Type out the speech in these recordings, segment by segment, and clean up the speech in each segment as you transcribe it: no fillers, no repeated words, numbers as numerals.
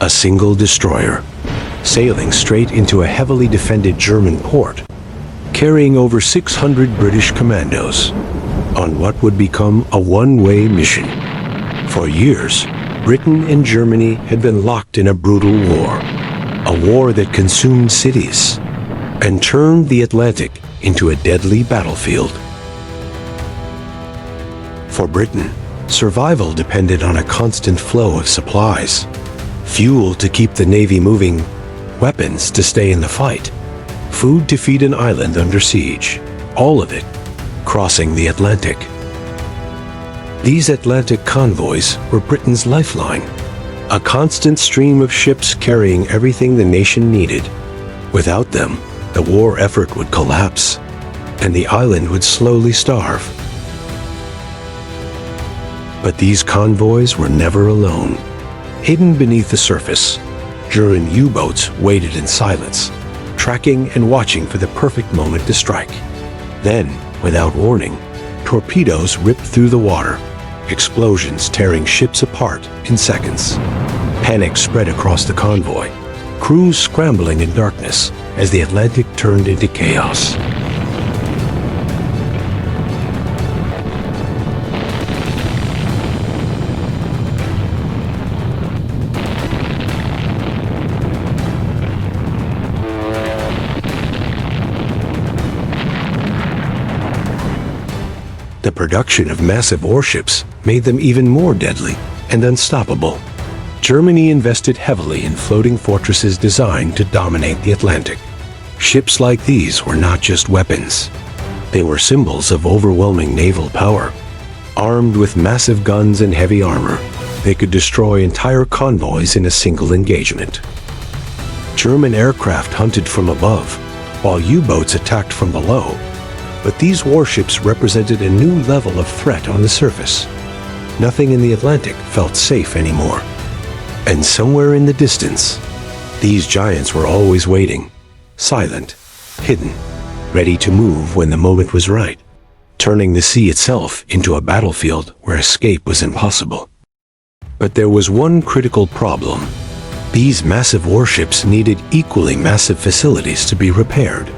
A single destroyer, sailing straight into a heavily defended German port, carrying over 600 British commandos on what would become a one-way mission. For years, Britain and Germany had been locked in a brutal war, a war that consumed cities and turned the Atlantic into a deadly battlefield. For Britain, survival depended on a constant flow of supplies, fuel to keep the Navy moving, weapons to stay in the fight, food to feed an island under siege, all of it crossing the Atlantic. These Atlantic convoys were Britain's lifeline, a constant stream of ships carrying everything the nation needed. Without them, the war effort would collapse, and the island would slowly starve. But these convoys were never alone. Hidden beneath the surface, German U-boats waited in silence, tracking and watching for the perfect moment to strike. Then, without warning, torpedoes ripped through the water, explosions tearing ships apart in seconds. Panic spread across the convoy, crews scrambling in darkness as the Atlantic turned into chaos. The production of massive warships made them even more deadly and unstoppable. Germany invested heavily in floating fortresses designed to dominate the Atlantic. Ships like these were not just weapons. They were symbols of overwhelming naval power. Armed with massive guns and heavy armor, they could destroy entire convoys in a single engagement. German aircraft hunted from above, while U-boats attacked from below. But these warships represented a new level of threat on the surface. Nothing in the Atlantic felt safe anymore. And somewhere in the distance, these giants were always waiting, silent, hidden, ready to move when the moment was right, turning the sea itself into a battlefield where escape was impossible. But there was one critical problem. These massive warships needed equally massive facilities to be repaired.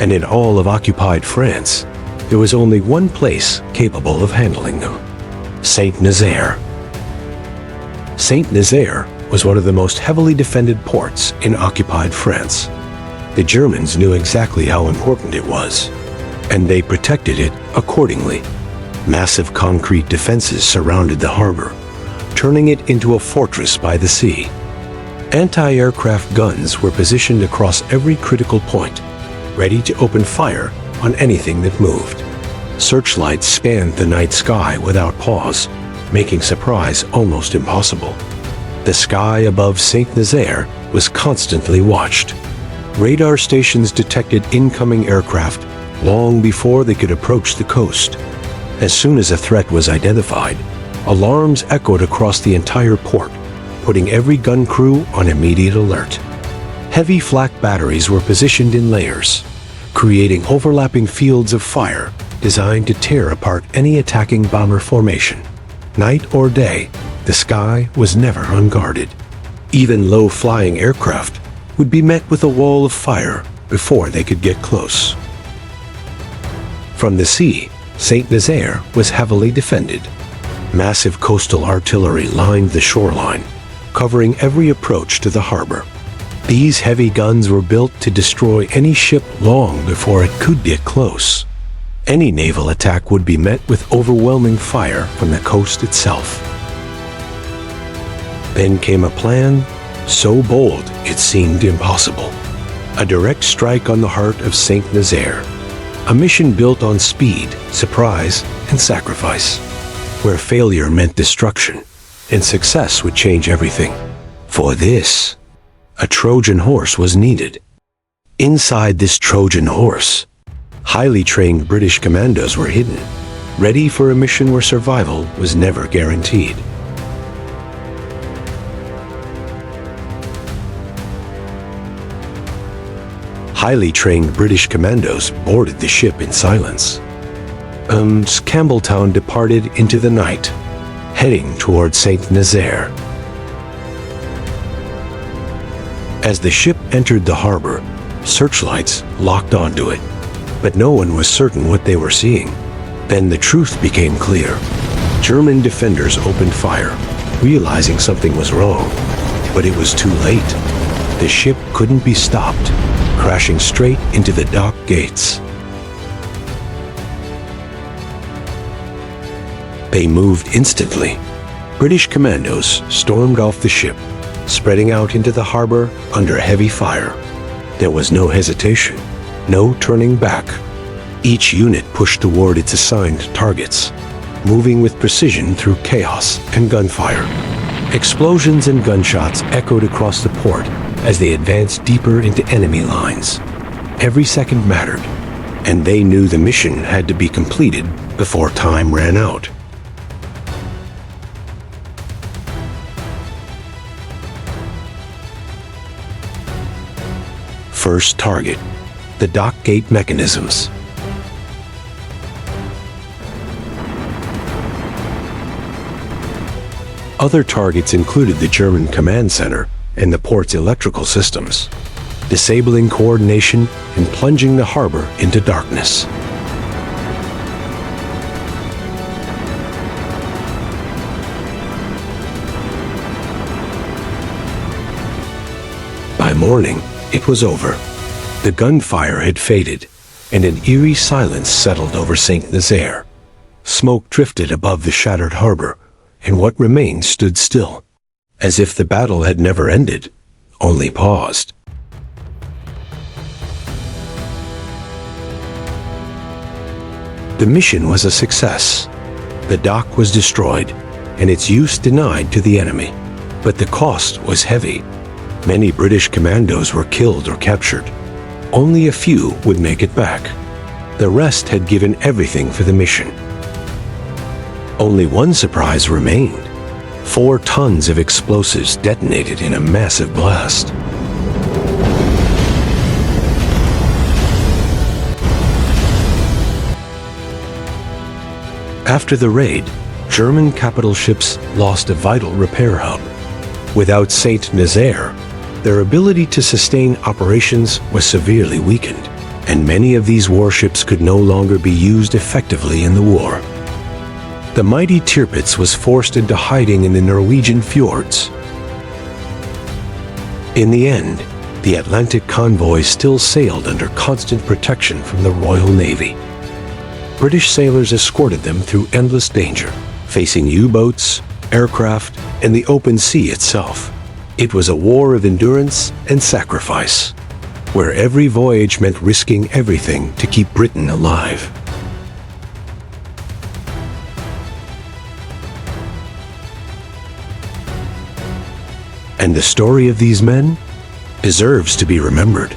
And in all of occupied France, there was only one place capable of handling them: St Nazaire. St Nazaire was one of the most heavily defended ports in occupied France. The Germans knew exactly how important it was, and they protected it accordingly. Massive concrete defenses surrounded the harbor, turning it into a fortress by the sea. Anti-aircraft guns were positioned across every critical point, ready to open fire on anything that moved. Searchlights scanned the night sky without pause, making surprise almost impossible. The sky above St Nazaire was constantly watched. Radar stations detected incoming aircraft long before they could approach the coast. As soon as a threat was identified, alarms echoed across the entire port, putting every gun crew on immediate alert. Heavy flak batteries were positioned in layers, creating overlapping fields of fire designed to tear apart any attacking bomber formation. Night or day, the sky was never unguarded. Even low-flying aircraft would be met with a wall of fire before they could get close. From the sea, St Nazaire was heavily defended. Massive coastal artillery lined the shoreline, covering every approach to the harbor. These heavy guns were built to destroy any ship long before it could get close. Any naval attack would be met with overwhelming fire from the coast itself. Then came a plan so bold it seemed impossible. A direct strike on the heart of St Nazaire. A mission built on speed, surprise, and sacrifice, where failure meant destruction, and success would change everything. For this, a Trojan horse was needed. Inside this Trojan horse, highly trained British commandos were hidden, ready for a mission where survival was never guaranteed. Highly trained British commandos boarded the ship in silence. Campbeltown departed into the night, heading toward St Nazaire. As the ship entered the harbor, searchlights locked onto it, but no one was certain what they were seeing. Then the truth became clear. German defenders opened fire, realizing something was wrong, but it was too late. The ship couldn't be stopped, crashing straight into the dock gates. They moved instantly. British commandos stormed off the ship, spreading out into the harbor under heavy fire. There was no hesitation, no turning back. Each unit pushed toward its assigned targets, moving with precision through chaos and gunfire. Explosions and gunshots echoed across the port as they advanced deeper into enemy lines. Every second mattered, and they knew the mission had to be completed before time ran out. First target, the dock gate mechanisms. Other targets included the German command center and the port's electrical systems, disabling coordination and plunging the harbor into darkness. By morning, it was over. The gunfire had faded, and an eerie silence settled over St Nazaire. Smoke drifted above the shattered harbor, and what remained stood still, as if the battle had never ended, only paused. The mission was a success. The dock was destroyed, and its use denied to the enemy. But the cost was heavy. Many British commandos were killed or captured. Only a few would make it back. The rest had given everything for the mission. Only one surprise remained. 4 tons of explosives detonated in a massive blast. After the raid, German capital ships lost a vital repair hub. Without St Nazaire, their ability to sustain operations was severely weakened, and many of these warships could no longer be used effectively in the war. The mighty Tirpitz was forced into hiding in the Norwegian fjords. In the end, the Atlantic convoy still sailed under constant protection from the Royal Navy. British sailors escorted them through endless danger, facing U-boats, aircraft, and the open sea itself. It was a war of endurance and sacrifice, where every voyage meant risking everything to keep Britain alive. And the story of these men deserves to be remembered.